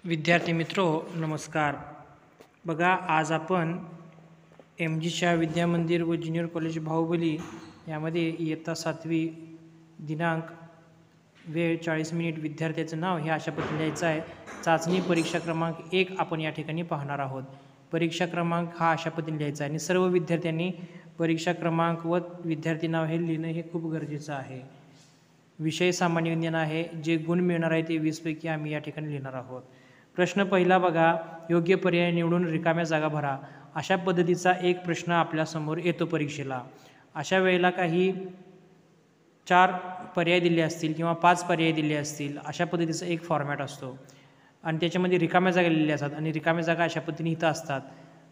विद्यार्थी मित्रो नमस्कार. बघा आज आपण MG शाह विद्या मंदिर व ज्युनियर कॉलेज बाहुबली यामध्ये इयत्ता 7वी दिनांक वेळ 40 मिनिट विद्यार्थ्याचं नाव हे अशा पद्धतीने लिहायचं आहे. चाचणी परीक्षा क्रमांक 1 आपण या ठिकाणी पाहणार आहोत. परीक्षा क्रमांक हा अशा पद्धतीने लिहायचा आहे आणि सर्व विद्यार्थ्यांनी परीक्षा क्रमांक व विद्यार्थी नाव हे लिहिणं हे खूप गरजेचं आहे. विषय सामान्य विज्ञान आहे. जे गुण मिळणार आहे ते 20 पैकी आम्ही या ठिकाणी लिहिणार आहोत. प्रश्न पहिला बघा, योग्य पर्याय निवडून रिकाम्या जागा भरा. अशा पद्धतीचा एक प्रश्न आपल्यासमोर येतो परीक्षेला. अशा वेळेला काही 4 पर्याय दिले असतील किंवा 5 पर्याय दिले असतील अशा पद्धतीचा एक फॉर्मॅट असतो आणि त्याच्यामध्ये रिकाम्या जागा लिहिल्या असतात आणि रिकाम्या जागा अशा पद्धतीने इथं असतात.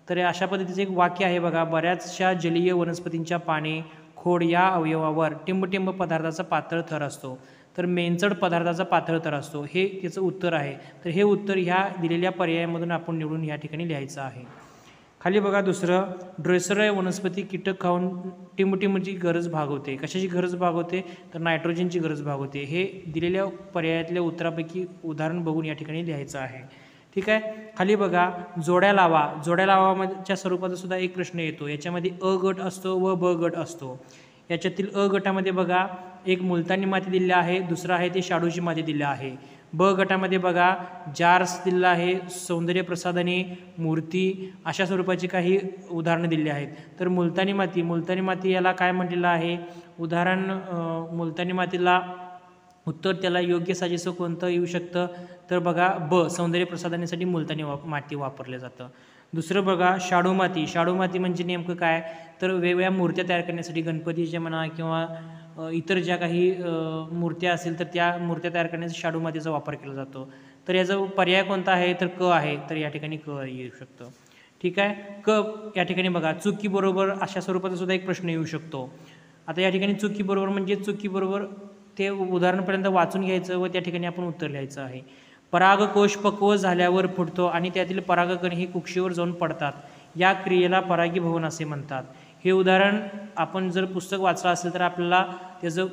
तर अशा पद्धतीचं एक वाक्य आहे बघा, बऱ्याचशा जलीय वनस्पतींच्या पाने खोड या अवयवावर टिंबटिंब पदार्थाचा पातळ थर असतो तर मेंचड पदार्थाचा पातळ थर असतो. हे त्याचं उत्तर आहे. तर हे उत्तर ह्या दिलेल्या पर्यायामधून आपण निवडून या ठिकाणी लिहायचं आहे. खाली बघा दुसरं, ड्रेसर वनस्पती कीटक खाऊन टिंबटिंबची गरज भागवते. कशाची गरज भागवते तर नायट्रोजनची गरज भागवते. हे दिलेल्या पर्यायातल्या उत्तरापैकी उदाहरण बघून या ठिकाणी लिहायचं आहे. ठीक आहे. खाली बघा, जोड्या लावा. जोड्या लावाच्या स्वरूपाचा सुद्धा एक प्रश्न येतो. याच्यामध्ये अ गट असतो व ब गट असतो. याच्यातील अ गटामध्ये बघा एक मुलतानी माती दिली आहे, दुसरं आहे ते शाडूची माती दिली आहे. ब गटामध्ये बघा जार्स दिलेला आहे, सौंदर्य प्रसाधने, मूर्ती अशा स्वरूपाची काही उदाहरणं दिली आहेत. तर मुलतानी माती याला काय म्हटलेलं आहे उदाहरण, मुलतानी मातीला उत्तर त्याला योग्य साजेसं कोणतं येऊ शकतं तर बघा ब, सौंदर्य प्रसाधनासाठी मुलतानी माती वापरलं जातं. दुसरं बघा शाडू माती म्हणजे नेमकं काय तर वेगवेगळ्या मूर्त्या तयार करण्यासाठी, गणपतीच्या म्हणा किंवा इतर ज्या काही मूर्त्या असेल तर त्या मूर्त्या तयार करण्यासाठी शाडू मातीचा वापर केला जातो. तर याचा पर्याय कोणता आहे तर क आहे. तर या ठिकाणी क येऊ शकतं. ठीक आहे. क या ठिकाणी बघा चुकी बरोबर अशा स्वरूपाचा सुद्धा एक प्रश्न येऊ शकतो. आता या ठिकाणी चुकी बरोबर म्हणजे चुकी बरोबर ते उदाहरणपर्यंत वाचून घ्यायचं व त्या ठिकाणी आपण उत्तर लिहायचं आहे. परागकोश पक्व झाल्यावर फुटतो आणि त्यातील परागकण हे कुक्षीवर जाऊन पडतात. या क्रियेला परागीभवन असे म्हणतात. हे उदाहरण आपण जर पुस्तक वाचलं असेल तर आपल्याला त्याचं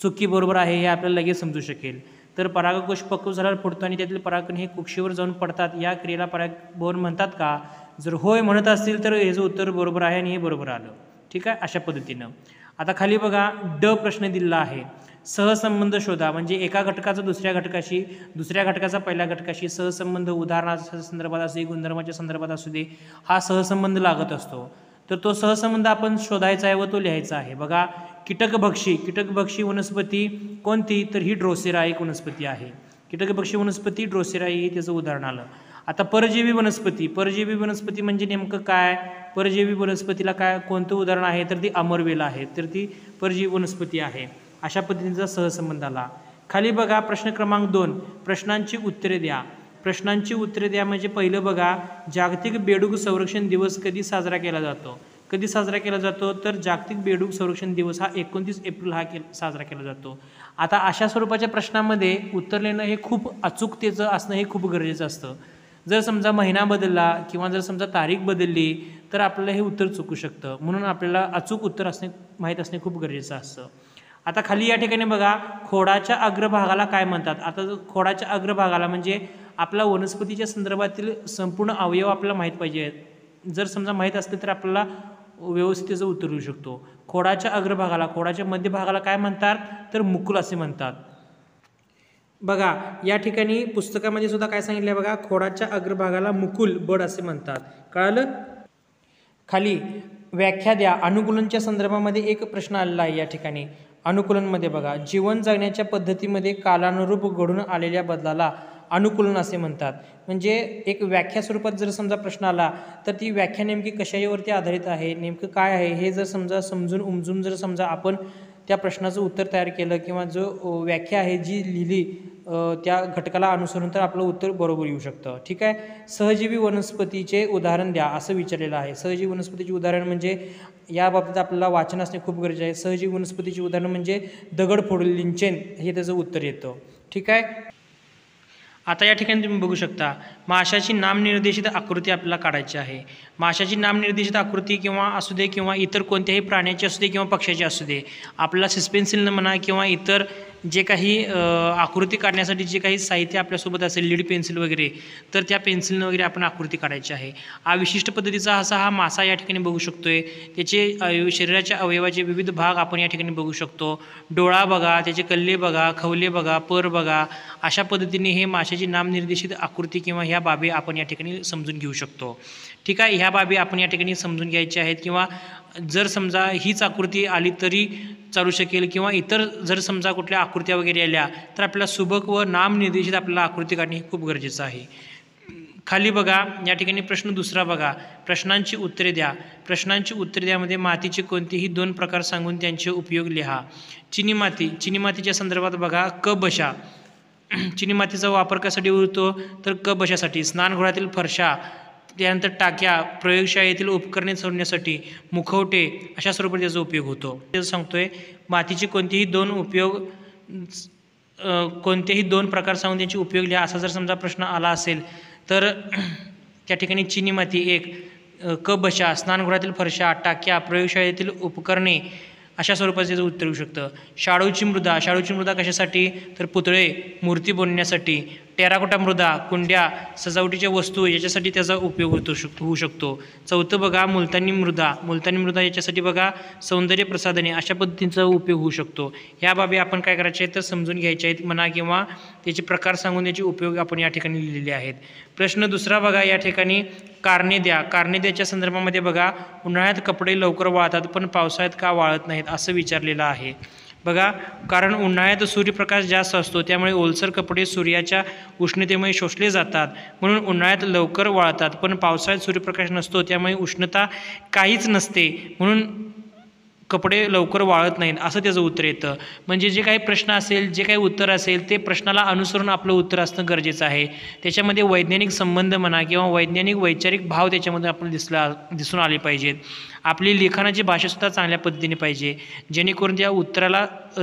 चुकी बरोबर आहे हे आपल्याला लगेच समजू शकेल. तर परागकोश पक्व झाल्यावर फुटतो आणि त्यातील परागकण हे कुक्षीवर जाऊन पडतात. या क्रियेला परागीभवन म्हणतात का? जर होय म्हणत असतील तर याचं उत्तर बरोबर आहे आणि हे बरोबर आलं. ठीक आहे. अशा पद्धतीनं आता खाली बघा ड प्रश्न दिलेला आहे. सहसंबंध शोधा. म्हणजे एका घटकाचा दुसऱ्या घटकाशी, दुसऱ्या घटकाचा पहिल्या घटकाशी सहसंबंध, उदाहरणाच्या संदर्भात असू दे, गुणधर्माच्या संदर्भात असू दे, हा सहसंबंध लागत असतो. तर तो सहसंबंध आपण शोधायचा आहे व तो लिहायचा आहे. बघा कीटकभक्षी वनस्पती कोणती तर ही ड्रोसेरा एक वनस्पती आहे. कीटकभक्षी वनस्पती ड्रोसेरा ही त्याचं उदाहरण आलं. आता परजीवी वनस्पती म्हणजे नेमकं काय? परजीवी वनस्पतीला काय कोणतं उदाहरण आहे तर ती अमरवेल आहे. तर ती परजीवी वनस्पती आहे. अशा पद्धतीचा सहसंबंध आला. खाली बघा प्रश्न क्रमांक 2, प्रश्नांची उत्तरे द्या. म्हणजे पहिलं बघा, जागतिक बेडूक संरक्षण दिवस कधी साजरा केला जातो तर जागतिक बेडूक संरक्षण दिवस हा 29 एप्रिल हा साजरा केला जातो. आता अशा स्वरूपाच्या प्रश्नामध्ये उत्तर लिहिणं हे खूप अचूकतेचं असणं हे खूप गरजेचं असतं. जर समजा महिना बदलला किंवा जर समजा तारीख बदलली तर आपल्याला हे उत्तर चुकू शकतं. म्हणून आपल्याला अचूक उत्तर माहीत असणे खूप गरजेचं असतं. आता खाली या ठिकाणी बघा खोडाच्या अग्रभागाला काय म्हणतात. आता खोडाच्या अग्रभागाला म्हणजे आपला वनस्पतीच्या संदर्भातील संपूर्ण अवयव आपल्याला माहीत पाहिजे. जर समजा माहीत असले तर आपल्याला व्यवस्थित त्याचं उत्तर येऊ शकतो. खोडाच्या अग्रभागाला, खोडाच्या मध्यभागाला काय म्हणतात तर मुकुल असे म्हणतात. बघा या ठिकाणी पुस्तकामध्ये सुद्धा काय सांगितलं बघा, खोडाच्या अग्रभागाला मुकुल बड असे म्हणतात. कळालं? खाली व्याख्या द्या. अनुकूलनच्या संदर्भामध्ये एक प्रश्न आलेला आहे. या ठिकाणी अनुकूलनमध्ये बघा, जीवन जगण्याच्या पद्धतीमध्ये कालानुरूप घडून आलेल्या बदलाला अनुकूलन असे म्हणतात. म्हणजे एक व्याख्या स्वरूपात जर समजा प्रश्न आला तर ती व्याख्या नेमकी कशावरती आधारित आहे, नेमकं काय आहे हे जर समजा समजून उमजून जर समजा आपण त्या प्रश्नाचं उत्तर तयार केलं किंवा जो व्याख्या आहे जी लिहिली त्या घटकाला अनुसरून तर आपलं उत्तर बरोबर येऊ शकतं. ठीक आहे. सहजीवी वनस्पतीचे उदाहरण द्या असं विचारलेलं आहे. सहजीवी वनस्पतीचे उदाहरण म्हणजे या बाबतीत आपल्याला वाचन असणे खूप गरजेचे आहे. सहजीवी वनस्पतीचे उदाहरण म्हणजे दगडफोड, लिंचेन हे त्याचं उत्तर येतं. ठीक आहे. आता या ठिकाणी तुम्ही बघू शकता माशाची नामनिर्देशित आकृती आपल्याला काढायची आहे. माशाची नामनिर्देशित आकृती किंवा असू दे किंवा इतर कोणत्याही प्राण्याची असू दे किंवा पक्ष्याची असू दे, आपल्याला सिस्पेन्सिलनं म्हणा किंवा इतर जे काही आकृती काढण्यासाठी जे काही साहित्य आपल्यासोबत असेल, लीड पेन्सिल वगैरे, तर त्या पेन्सिलनं वगैरे आपण आकृती काढायची आहे. विशिष्ट पद्धतीचा हा मासा या ठिकाणी बघू शकतोय. त्याचे शरीराच्या अवयवाचे विविध भाग आपण या ठिकाणी बघू शकतो. डोळा बघा, त्याचे कल्ले बघा, खवले बघा, पर बघा. अशा पद्धतीने हे माशाची नामनिर्देशित आकृती किंवा ह्या बाबी आपण या ठिकाणी समजून घेऊ शकतो. ठीक आहे, ह्या बाबी आपण या ठिकाणी समजून घ्यायच्या आहेत. किंवा जर समजा हीच आकृती आली तरी चालू शकेल, किंवा इतर जर समजा कुठल्या आकृत्या वगैरे आल्या तर आपल्याला सुबक व नामनिर्देशित आपल्याला आकृती काढणे हे खूप गरजेचं आहे. खाली बघा, या ठिकाणी प्रश्न दुसरा बघा. प्रश्नांची उत्तरे द्या. प्रश्नांची उत्तरे द्यामध्ये मातीचे कोणतेही 2 प्रकार सांगून त्यांचे उपयोग लिहा. चिनी माती. चिनी मातीच्या संदर्भात बघा, क बशा. चिनी मातीचा वापर कशासाठी होतो तर क बशासाठी. स्नानगृहातील फरशा, त्यानंतर टाक्या, प्रयोगशाळेतील उपकरणे सोडण्यासाठी, मुखवटे अशा स्वरूपात त्याचा उपयोग होतो. ते सांगतोय मातीचे कोणतेही 2 प्रकार सांगून त्यांचे उपयोग लिहा. असा जर समजा प्रश्न आला असेल तर त्या ठिकाणी चिनी माती 1, क बशा, स्नानगृहातील फरशा, टाक्या, प्रयोगशाळेतील उपकरणे अशा स्वरूपात त्याचं उत्तर येऊ शकतं. शाडूची मृदा. शाडूची मृदा कशासाठी तर पुतळे, मूर्ती बनवण्यासाठी. टेराकोटा मृदा, कुंड्या, सजावटीच्या वस्तू याच्यासाठी त्याचा उपयोग होऊ शकतो. चौथं बघा, मुलतानी मृदा. मुलतानी मृदा याच्यासाठी बघा सौंदर्य प्रसाधने अशा पद्धतींचा उपयोग होऊ शकतो. ह्या बाबी आपण काय करायचे आहेत तर समजून घ्यायचे आहेत म्हणा, किंवा त्याचे प्रकार सांगून त्याचे उपयोग आपण या ठिकाणी लिहिलेले आहेत. प्रश्न दुसरा बघा, या ठिकाणी कारणे द्या. कारणे द्याच्या संदर्भामध्ये बघा, उन्हाळ्यात कपडे लवकर वाळतात पण पावसाळ्यात का वाळत नाहीत असं विचारलेलं आहे. बघा, कारण उन्हाळ्यात सूर्यप्रकाश जास्त असतो, त्यामुळे ओलसर कपडे सूर्याच्या उष्णतेमुळे शोषले जातात, म्हणून उन्हाळ्यात लवकर वाळतात. पण पावसाळ्यात सूर्यप्रकाश नसतो, त्यामुळे उष्णता काहीच नसते, म्हणून कपडे लवकर वाळत नाहीत असं त्याचं उत्तर येतं. म्हणजे जे काही प्रश्न असेल, जे काही उत्तर असेल ते प्रश्नाला अनुसरून आपलं उत्तर असणं गरजेचं आहे. त्याच्यामध्ये वैज्ञानिक संबंध म्हणा किंवा वैचारिक भाव त्याच्यामध्ये आपल्याला दिसून आले पाहिजेत. आपली लिखाणाची भाषासुद्धा चांगल्या पद्धतीने पाहिजे, जेणेकरून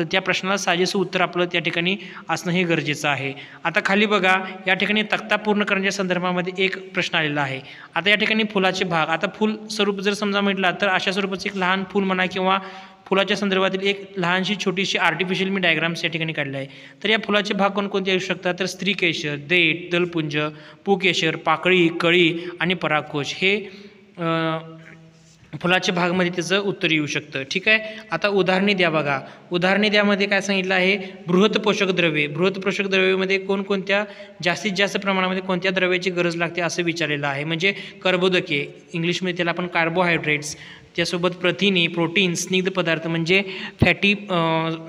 त्या प्रश्नाला साजेसं उत्तर आपलं त्या ठिकाणी असणं हे गरजेचं आहे. आता खाली बघा, या ठिकाणी तक्ता पूर्ण करण्याच्या संदर्भामध्ये एक प्रश्न आलेला आहे. आता या ठिकाणी फुलाचे भाग. आता फुल स्वरूप जर समजा म्हटला तर अशा स्वरूपाचं एक लहान फूल म्हणा किंवा फुलाच्या संदर्भातील एक लहानशी छोटीशी आर्टिफिशियल मी डायग्राम्स या ठिकाणी काढले आहे. तर या फुलाचे भाग कोणकोणते येऊ शकतात तर स्त्रीकेशर, देठ, दलपुंज, पुकेशर, पाकळी, कळी आणि परागकोश हे फुलाच्या भागमध्ये त्याचं उत्तर येऊ शकतं. ठीक आहे, आता उदाहरणे द्या बघा. उदाहरणे द्यामध्ये काय सांगितलं आहे, बृहत पोषक द्रव्ये. बृहत पोषक द्रव्यामध्ये कोणकोणत्या जास्तीत जास्त प्रमाणामध्ये कोणत्या द्रव्याची गरज लागते असं विचारलेलं आहे. म्हणजे कर्बोदके, इंग्लिशमध्ये त्याला आपण कार्बोहायड्रेट्स, त्यासोबत प्रथिने, प्रोटीन, स्निग्ध पदार्थ म्हणजे फॅटी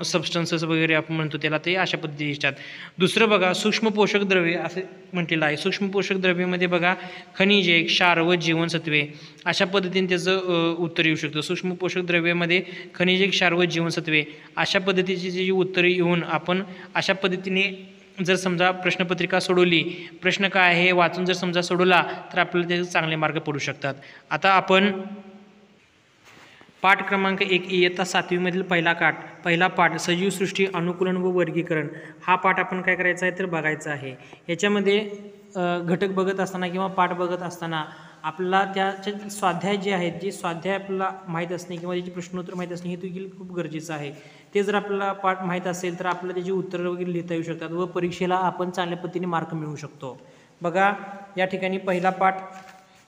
सबस्टन्सेस वगैरे आपण म्हणतो त्याला, ते अशा पद्धतीने असतात. दुसरं बघा, सूक्ष्म पोषक द्रव्ये असे म्हटलेलं आहे. सूक्ष्म पोषक द्रव्यामध्ये बघा खनिजे, क्षार व जीवनसत्वे अशा पद्धतीने त्याचं उत्तर येऊ शकतं. सूक्ष्म पोषक द्रव्यामध्ये खनिजे, क्षार व जीवनसत्वे अशा पद्धतीची जी उत्तरे येऊन आपण अशा पद्धतीने जर समजा प्रश्नपत्रिका सोडवली, प्रश्न काय आहे वाचून जर समजा सोडवला तर आपल्याला त्याचे चांगले मार्क पडू शकतात. आता आपण पाठ क्रमांक 1 इयत्ता 7वीमधील पहिला पाठ सजीव सृष्टी, अनुकूलन व वर्गीकरण हा पाठ आपण काय करायचा आहे तर बघायचा आहे. याच्यामध्ये घटक बघत असताना किंवा पाठ बघत असताना आपल्याला त्याचे स्वाध्याय जे आहेत, जे स्वाध्याय आपल्याला माहीत असणे किंवा त्याची प्रश्नोत्तर माहीत असणे हे देखील खूप गरजेचं आहे. ते जर आपल्याला पाठ माहीत असेल तर आपल्याला त्याची उत्तरं वगैरे लिहिता येऊ शकतात व परीक्षेला आपण चांगल्या पद्धतीने मार्क मिळवू शकतो. बघा, या ठिकाणी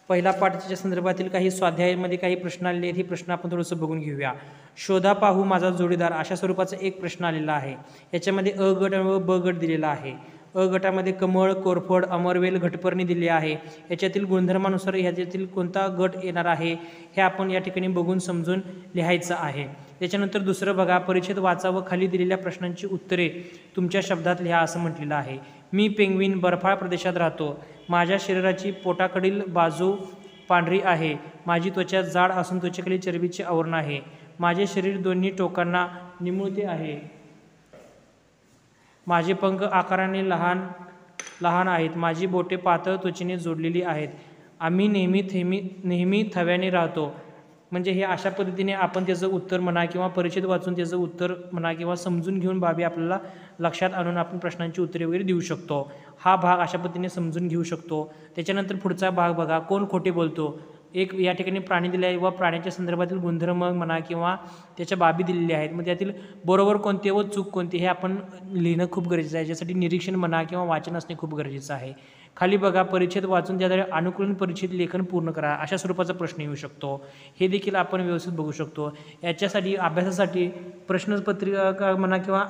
पहिला पाठाच्या संदर्भातील काही स्वाध्यायामध्ये काही प्रश्न आलेले आहेत. हे प्रश्न आपण थोडंसं बघून घेऊया. शोधा पाहू माझा जोडीदार अशा स्वरूपाचा एक प्रश्न आलेला आहे. याच्यामध्ये अ गट व ब गट दिलेला आहे. अ गटामध्ये कमळ, कोरफड, अमरवेल, घटपर्णी दिले आहे. याच्यातील गुणधर्मानुसार ह्याच्यातील कोणता गट येणार आहे हे आपण या ठिकाणी बघून समजून लिहायचं आहे. त्याच्यानंतर दुसरं बघा, परिच्छेद वाचा व खाली दिलेल्या प्रश्नांची उत्तरे तुमच्या शब्दात लिहा असं म्हटलेलं आहे. मी पेंग्विन बर्फाळ प्रदेशात राहतो. माझ्या शरीराची पोटाकडील बाजू पांढरी आहे. माझी त्वचा जाड असून त्वचेखाली चरबीचे आवरण आहे. माझे शरीर दोन्ही टोकांना निमुळते आहे. माझे पंख आकाराने लहान आहेत. माझी बोटे पातळ त्वचेने जोडलेली आहेत. आम्ही नेहमी थव्याने राहतो. म्हणजे हे अशा पद्धतीने आपण त्याचं उत्तर म्हणा किंवा परिच्छेद वाचून त्याचं उत्तर म्हणा किंवा समजून घेऊन बाबी आपल्याला लक्षात आणून आपण प्रश्नांची उत्तरे वगैरे देऊ शकतो. हा भाग अशा पद्धतीने समजून घेऊ शकतो. त्याच्यानंतर पुढचा भाग बघा, कोण खोटे बोलतो. एक या ठिकाणी प्राणी दिले आहे व प्राण्याच्या संदर्भातील गुणधर्म म्हणा किंवा त्याच्या बाबी दिलेल्या आहेत, मग त्यातील बरोबर कोणते व चूक कोणते हे आपण लिहिणं खूप गरजेचं आहे. याच्यासाठी निरीक्षण म्हणा किंवा वाचन असणे खूप गरजेचं आहे. खाली बघा, परिच्छेद वाचून त्याद्वारे अनुकूलन परिच्छेद लेखन पूर्ण करा, अशा स्वरूपाचा प्रश्न येऊ शकतो. हे देखील आपण व्यवस्थित बघू शकतो. याच्यासाठी अभ्यासासाठी प्रश्नपत्रिका म्हणा किंवा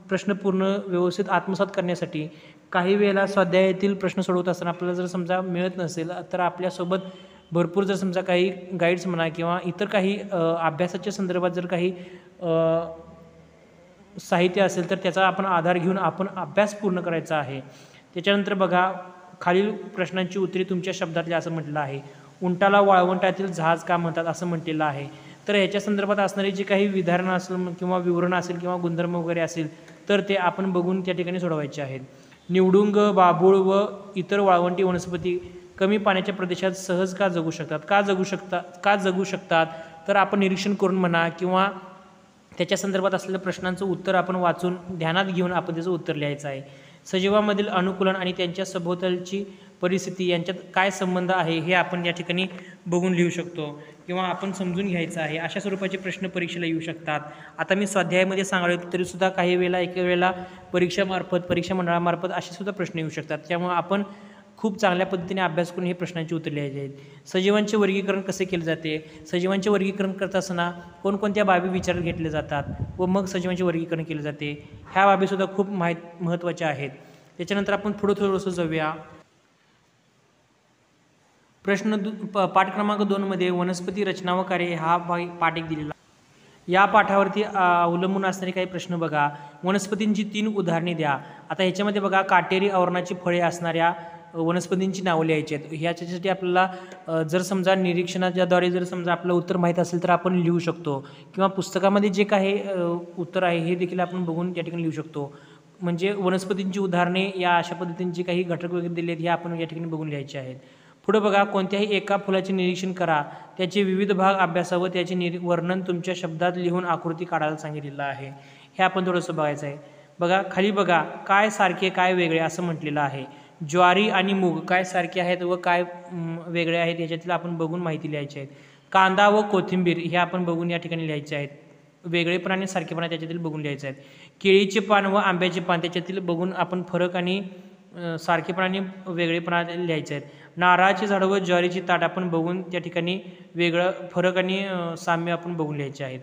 प्रश्न पूर्ण व्यवस्थित आत्मसात करण्यासाठी काही वेळेला स्वाध्यायातील प्रश्न सोडवत असताना आपल्याला जर समजा मिळत नसेल तर आपल्यासोबत भरपूर जर समजा काही गाईड्स म्हणा किंवा इतर काही अभ्यासाच्या संदर्भात जर काही साहित्य असेल तर त्याचा आपण आधार घेऊन आपण अभ्यास पूर्ण करायचा आहे. त्याच्यानंतर बघा, खालील प्रश्नांची उत्तरे तुमच्या शब्दातली असं म्हटलं आहे. उंटाला वाळवंटातील जहाज का म्हणतात असं म्हटलेलं आहे. तर ह्याच्या संदर्भात असणारे जे काही विधारणं असेल किंवा विवरण असेल किंवा गुणधर्म वगैरे असेल तर ते आपण बघून त्या ठिकाणी सोडवायचे आहेत. निवडुंग, बाभूळ व इतर वाळवंटी वनस्पती कमी पाण्याच्या प्रदेशात सहज का जगू शकतात? का जगू शकतात तर आपण निरीक्षण करून म्हणा किंवा त्याच्या संदर्भात असलेल्या प्रश्नांचं उत्तर आपण वाचून ध्यानात घेऊन आपण त्याचं उत्तर लिहायचं आहे. सजीवांमधील अनुकूलन आणि त्यांच्या सभोवतालची परिस्थिती यांच्यात काय संबंध आहे हे आपण या ठिकाणी बघून लिहू शकतो किंवा आपण समजून घ्यायचं आहे. अशा स्वरूपाचे प्रश्न परीक्षेला येऊ शकतात. आता मी स्वाध्यायामध्ये सांगायला तरीसुद्धा काही वेळेला एका वेळेला परीक्षा मंडळामार्फत असे सुद्धा प्रश्न येऊ शकतात. त्यामुळे आपण खूप चांगल्या पद्धतीने अभ्यास करून हे प्रश्नांची उत्तरे लिहायची आहेत. सजीवांचे वर्गीकरण कसे केले जाते? सजीवांचे वर्गीकरण करत असताना कोणकोणत्या बाबी विचारात घेतल्या जातात व मग सजीवांचे वर्गीकरण केले जाते, ह्या बाबीसुद्धा खूप महत्त्वाच्या आहेत. त्याच्यानंतर आपण पुढं थोडंसं जाऊया. पाठ क्रमांक 2 मध्ये वनस्पती रचना व कार्य हा पाठ एक दिलेला. या पाठावरती अवलंबून असणारे काही प्रश्न बघा. वनस्पतींची 3 उदाहरणे द्या. आता ह्याच्यामध्ये बघा, काटेरी आवरणाची फळे असणाऱ्या वनस्पतींची नावं लिहायची आहेत. ह्याच्यासाठी आपल्याला जर समजा निरीक्षणाच्याद्वारे जर समजा आपलं उत्तर माहीत असेल तर आपण लिहू शकतो किंवा पुस्तकामध्ये जे काही उत्तर आहे हे देखील आपण बघून या ठिकाणी लिहू शकतो. म्हणजे वनस्पतींची उदाहरणे या अशा पद्धतींचे काही घटक वगैरे दिले आहेत हे आपण या ठिकाणी बघून लिहायचे आहेत. पुढे बघा, कोणत्याही एका फुलाचे निरीक्षण करा, त्याचे विविध भाग अभ्यासा व त्याचे वर्णन तुमच्या शब्दात लिहून आकृती काढायला सांगितलेलं आहे. हे आपण थोडंसं बघायचं आहे. बघा, खाली बघा, काय सारखे काय वेगळे असं म्हटलेलं आहे. ज्वारी आणि मूग काय सारखे आहेत व काय वेगळे आहेत याच्यातील आपण बघून माहिती लिहायची आहे. कांदा व कोथिंबीर हे आपण बघून या ठिकाणी लिहायचे आहेत. वेगळेपणा आणि सारखेपणा त्याच्यातील बघून लिहायचे आहेत. केळीचे पान व आंब्याचे पान त्याच्यातील बघून आपण फरक आणि सारखेपणा आणि वेगळेपणा लिहायचे आहेत. नारळाची झाडं व ज्वारीची ताट आपण बघून त्या ठिकाणी वेगळं फरक आणि साम्य आपण बघून लिहायचे आहेत.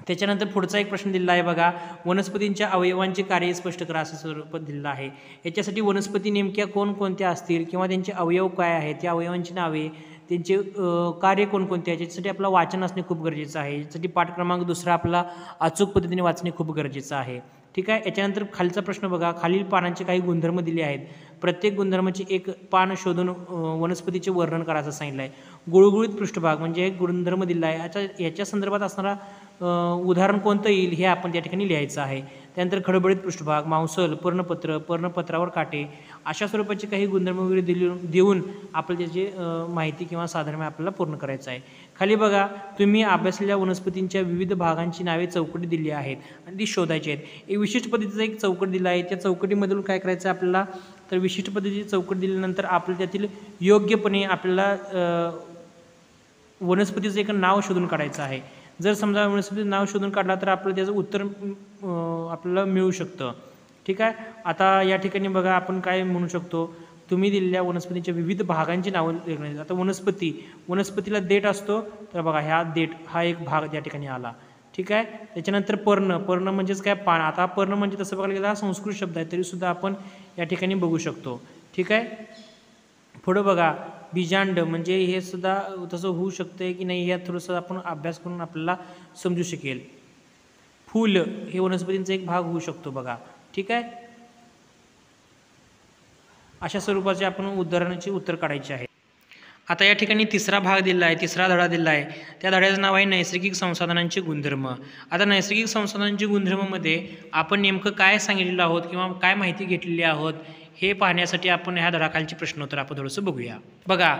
त्याच्यानंतर पुढचा एक प्रश्न दिलेला आहे बघा, वनस्पतींच्या अवयवांचे कार्य स्पष्ट करा असं स्वरूपात दिलेलं आहे. याच्यासाठी वनस्पती नेमक्या कोणकोणत्या असतील किंवा त्यांचे अवयव काय आहेत, त्या अवयवांची नावे, त्यांचे कार्य कोणकोणते आहे, याच्यासाठी आपलं वाचन असणे खूप गरजेचं आहे. यासाठी पाठ क्रमांक 2 आपला अचूक पद्धतीने वाचणे खूप गरजेचं आहे. ठीक आहे. याच्यानंतर खालचा प्रश्न बघा, खालील पानांचे काही गुणधर्म दिले आहेत. प्रत्येक गुणधर्माचे एक पान शोधून वनस्पतीचे वर्णन करा असं सांगितलं आहे. गुळगुळीत पृष्ठभाग म्हणजे एक गुणधर्म दिला आहे. याच्या संदर्भात असणारा उदाहरण कोणतं येईल हे आपण त्या ठिकाणी लिहायचं आहे. त्यानंतर खडबडीत पृष्ठभाग, मांसल, पर्णपत्र, पर्णपत्रावर काटे, अशा स्वरूपाचे काही गुणधर्म वगैरे देऊन आपल्याला त्याची माहिती किंवा साधर्म्य आपल्याला पूर्ण करायचं आहे. खाली बघा, तुम्ही अभ्यासलेल्या वनस्पतींच्या विविध भागांची नावे चौकटी दिली आहेत आणि ती शोधायची आहेत. एक विशिष्ट पद्धतीचा एक चौकट दिला आहे. त्या चौकटीमधून काय करायचं आपल्याला तर विशिष्ट पद्धतीची चौकट दिल्यानंतर आपल्याला त्यातील योग्यपणे आपल्याला वनस्पतीचं एक नाव शोधून काढायचं आहे. जर समजा वनस्पतीचं नाव शोधून काढला तर आपल्याला त्याचं उत्तर आपल्याला मिळू शकतं. ठीक आहे. आता या ठिकाणी बघा, आपण काय म्हणू शकतो, तुम्ही दिलेल्या वनस्पतींच्या विविध भागांची नावं लिहिण्याची. आता वनस्पतीला देठ असतो तर बघा, ह्या देठ हा एक भाग त्या ठिकाणी आला. ठीक आहे. त्याच्यानंतर पर्ण म्हणजेच काय, पान. आता पर्ण म्हणजे तसं बघायला गेला हा संस्कृत शब्द आहे तरीसुद्धा आपण या ठिकाणी बघू शकतो. ठीक आहे. पुढं बघा, बीजांड म्हणजे हे सुद्धा तसं होऊ शकतं की नाही यात थोडंसं आपण अभ्यास करून आपल्याला समजू शकेल. फूल हे वनस्पतींचा एक भाग होऊ शकतो बघा. ठीक आहे. अशा स्वरूपाचे आपण उदाहरणाचे उत्तर काढायचे आहे. आता या ठिकाणी तिसरा भाग दिला आहे, तिसरा धडा दिला आहे. त्या धड्याचं नाव आहे नैसर्गिक संसाधनांचे गुणधर्म. आता नैसर्गिक संसाधनांचे गुणधर्मामध्ये आपण नेमकं काय सांगितलेलं आहोत किंवा काय माहिती घेतलेली आहोत हे पाहण्यासाठी आपण ह्या धडाखालची प्रश्नोत्तर आपण थोडंसं बघूया. बघा,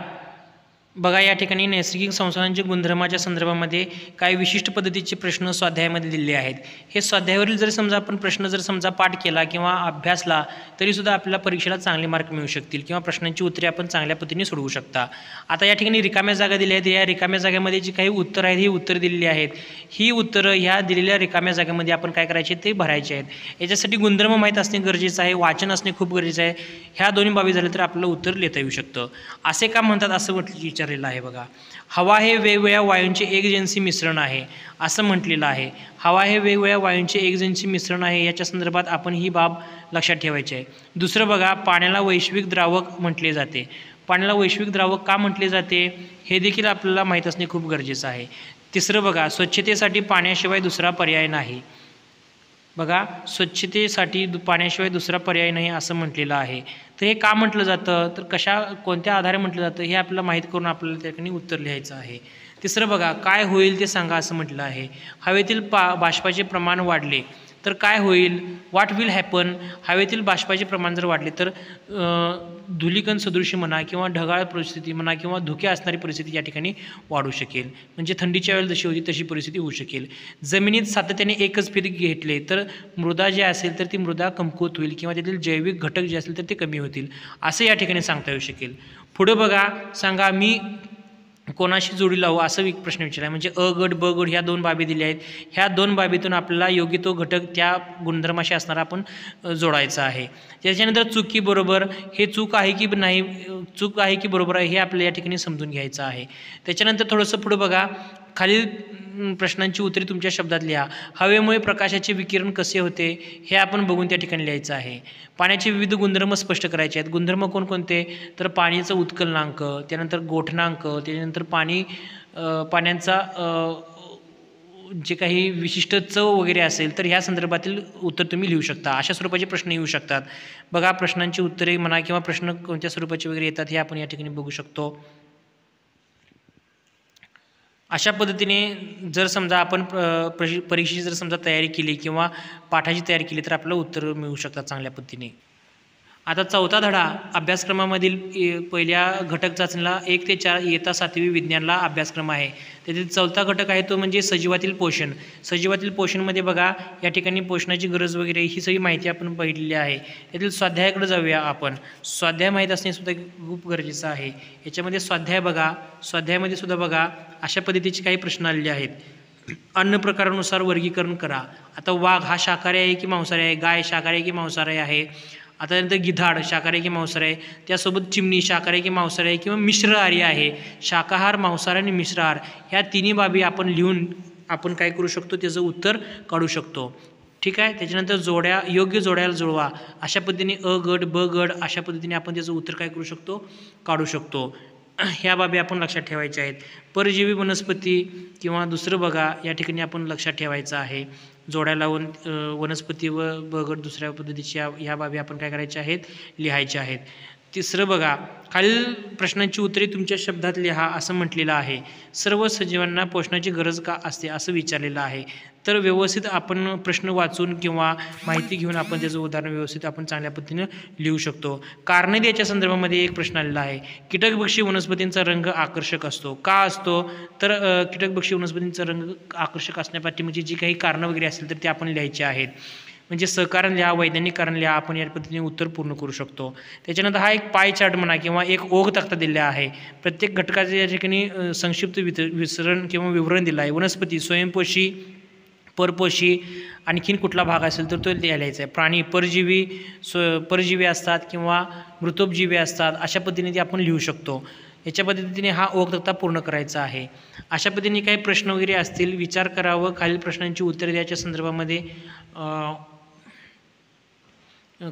बघा या ठिकाणी नैसर्गिक संसाधनांच्या गुणधर्माच्या संदर्भामध्ये काही विशिष्ट पद्धतीचे प्रश्न स्वाध्यायामध्ये दिलेले आहेत. हे स्वाध्यायावरील जर समजा आपण प्रश्न जर समजा पाठ केला किंवा अभ्यासला तरीसुद्धा आपल्याला परीक्षेला चांगले मार्क मिळू शकतील किंवा प्रश्नांची उत्तरे आपण चांगल्या पद्धतीने सोडवू शकता. आता या ठिकाणी रिकाम्या जागा दिल्या आहेत. या रिकाम्या जागेमध्ये जी काही उत्तरं आहेत ही उत्तरं दिलेली आहेत. ही उत्तरं ह्या दिलेल्या रिकाम्या जागेमध्ये आपण काय करायचे ते भरायचे आहेत. याच्यासाठी गुणधर्म माहीत असणे गरजेचं आहे, वाचन असणे खूप गरजेचं आहे. ह्या दोन्ही बाबी झाल्या तर आपलं उत्तर लिहिता येऊ शकतं. असे का म्हणतात असं विचारलेलं आहे. बघा हवा हे वेगवेगळ्या वायूंचे एकजन्सी मिश्रण आहे असं म्हटलेलं आहे. हवा हे वेगवेगळ्या वायूंचे एकजन्सी मिश्रण आहे याच्या संदर्भात आपण ही बाब लक्षात ठेवायची आहे. दुसरं बघा पाण्याला वैश्विक द्रावक म्हटले जाते. पाण्याला वैश्विक द्रावक का म्हटले जाते हे देखील आपल्याला माहीत असणे खूप गरजेचं आहे. तिसरं बघा स्वच्छतेसाठी पाण्याशिवाय दुसरा पर्याय नाही. बघा स्वच्छतेसाठी पाण्याशिवाय दुसरा पर्याय नाही असं म्हटलेलं आहे. तर हे का म्हटलं जातं तर कोणत्या आधारे म्हटलं जातं हे आपल्याला माहीत करून आपल्याला त्या ठिकाणी उत्तर लिहायचं आहे. तिसरं बघा काय होईल ते सांगा असं म्हटलं आहे. हवेतील बाष्पाचे प्रमाण वाढले तर काय होईल, व्हॉट विल हॅपन. हवेतील बाष्पाचे प्रमाण जर वाढले तर धुलीकण सदृश्य म्हणा किंवा ढगाळ परिस्थिती म्हणा किंवा धुके असणारी परिस्थिती या ठिकाणी वाढू शकेल. म्हणजे थंडीच्या वेळेला जशी होती तशी परिस्थिती होऊ शकेल. जमिनीत सातत्याने एकच पीक घेतले तर मृदा जे असेल तर ती मृदा कमकुवत होईल किंवा त्यातील जैविक घटक जे असतील तर ते कमी होतील असं या ठिकाणी सांगता येऊ शकेल. पुढं बघा सांगा मी कोणाशी जोडी लावू असं एक प्रश्न विचारला. म्हणजे अ गट ब गट ह्या दोन बाबी दिल्या आहेत. ह्या दोन बाबीतून आपल्याला योग्य तो घटक त्या गुणधर्माशी असणारा आपण जोडायचा आहे. त्याच्यानंतर चूक बरोबर हे चूक आहे की नाही, चूक आहे की बरोबर आहे हे आपल्याला या ठिकाणी समजून घ्यायचं आहे. त्याच्यानंतर थोडंसं पुढं बघा खालील प्रश्नांची उत्तरे तुमच्या शब्दात लिहा. हवेमुळे प्रकाशाचे विकिरण कसे होते हे आपण बघून त्या ठिकाणी लिहायचं आहे. पाण्याचे विविध गुणधर्म स्पष्ट करायचे आहेत. गुणधर्म कोणकोणते तर पाण्याचा उत्कलनांक, त्यानंतर गोठणांक, त्यानंतर पाण्याचा जे काही विशिष्ट चव वगैरे असेल तर ह्या संदर्भातील उत्तर तुम्ही लिहू शकता. अशा स्वरूपाचे प्रश्न येऊ शकतात. बघा प्रश्नांची उत्तरे म्हणा किंवा प्रश्न कोणत्या स्वरूपाचे वगैरे येतात हे आपण या ठिकाणी बघू शकतो. अशा पद्धतीने जर समजा आपण परीक्षेची जर समजा तयारी केली किंवा पाठाची तयारी केली तर आपल्याला उत्तर मिळू शकतात चांगल्या पद्धतीने. आता चौथा धडा अभ्यासक्रमामधील पहिल्या घटक चाचणीला 1 ते 4 इयत्ता 7वी विज्ञानला अभ्यासक्रम आहे. त्यातील चौथा घटक आहे तो म्हणजे सजीवातील पोषण. सजीवातील पोषणमध्ये बघा या ठिकाणी पोषणाची गरज वगैरे ही सगळी माहिती आपण बघितलेली आहे. त्यातील स्वाध्यायाकडे जाऊया आपण. स्वाध्याय माहीत असणे सुद्धा खूप गरजेचं आहे. याच्यामध्ये स्वाध्याय बघा, स्वाध्यायामध्ये सुद्धा बघा अशा पद्धतीचे काही प्रश्न आलेले आहेत. अन्न प्रकारानुसार वर्गीकरण करा. आता वाघ हा शाकाहारी आहे की मांसाहारी आहे, गाय शाकाहारी की मांसाहारी आहे, आता त्यानंतर गिधाड शाकाहारी की मांसाहारी आहे, त्यासोबत चिमणी शाकाहारी की मांसाहारी आहे किंवा मिश्रहारी आहे. शाकाहार, मांसाहार आणि मिश्रहार ह्या तिन्ही बाबी आपण लिहून आपण काय करू शकतो त्याचं उत्तर काढू शकतो. ठीक आहे. त्याच्यानंतर योग्य जोड्याला जुळवा. अशा पद्धतीने अ गट ब गट अशा पद्धतीने आपण त्याचं उत्तर काय करू शकतो काढू शकतो. ह्या बाबी आपण लक्षात ठेवायच्या आहेत. परजीवी वनस्पती किंवा दुसरं बघा या ठिकाणी आपण लक्षात ठेवायचं आहे. जोड्या लावून वनस्पती व बगड दुसऱ्या पद्धतीच्या ह्या बाबी आपण काय करायच्या आहेत लिहायच्या आहेत. तिसरं बघा खालील प्रश्नांची उत्तरे तुमच्या शब्दात लिहा असं म्हटलेलं आहे. सर्व सजीवांना पोषणाची गरज का असते असं विचारलेलं आहे. तर व्यवस्थित आपण प्रश्न वाचून किंवा माहिती घेऊन आपण त्याचं उदाहरण व्यवस्थित आपण चांगल्या पद्धतीनं लिहू शकतो. कारणे याच्या संदर्भामध्ये एक प्रश्न आलेला आहे. कीटकभक्षी वनस्पतींचा रंग आकर्षक असतो. का असतो तर कीटकभक्षी वनस्पतींचा रंग आकर्षक असण्यापाठी जी काही कारणं वगैरे असतील तर ते आपण लिहायचे आहेत. म्हणजे सहकारण लिहा, वैज्ञानिक कारण लिहा, आपण या पद्धतीने उत्तर पूर्ण करू शकतो. त्याच्यानंतर हा एक पाय चार्ट म्हणा किंवा एक ओघ तक्ता दिलेला आहे. प्रत्येक घटकाचे या ठिकाणी संक्षिप्त विसरण किंवा विवरण दिलं आहे. वनस्पती स्वयंपोषी, परपोषी, आणखीन कुठला भाग असेल तर तो लिहायचा आहे. प्राणी परजीवी असतात किंवा मृतोपजीवी असतात अशा पद्धतीने ते आपण लिहू शकतो. याच्या पद्धतीने हा ओघ तक्ता पूर्ण करायचा आहे. अशा पद्धतीने काही प्रश्न वगैरे असतील विचार करावं. खालील प्रश्नांची उत्तरे द्यायच्या संदर्भामध्ये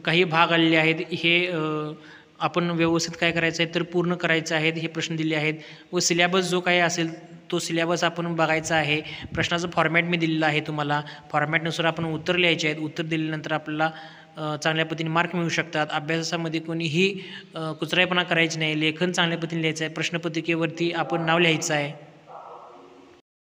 काही भाग आलेले आहेत. हे आपण व्यवस्थित काय करायचं आहे तर पूर्ण करायचं आहे. हे प्रश्न दिले आहेत व सिलेबस जो काही असेल तो सिलेबस आपण बघायचा आहे. प्रश्नाचं फॉर्मॅट मी दिलेलं आहे तुम्हाला. फॉर्मॅटनुसार आपण उत्तर लिहायचे आहेत. उत्तर दिल्यानंतर आपल्याला चांगल्या पद्धतीने मार्क मिळू शकतात. अभ्यासामध्ये कोणीही कुचराईपणा करायची नाही. लेखन चांगल्या पद्धतीने लिहायचं आहे. प्रश्नपत्रिकेवरती आपण नाव लिहायचं आहे.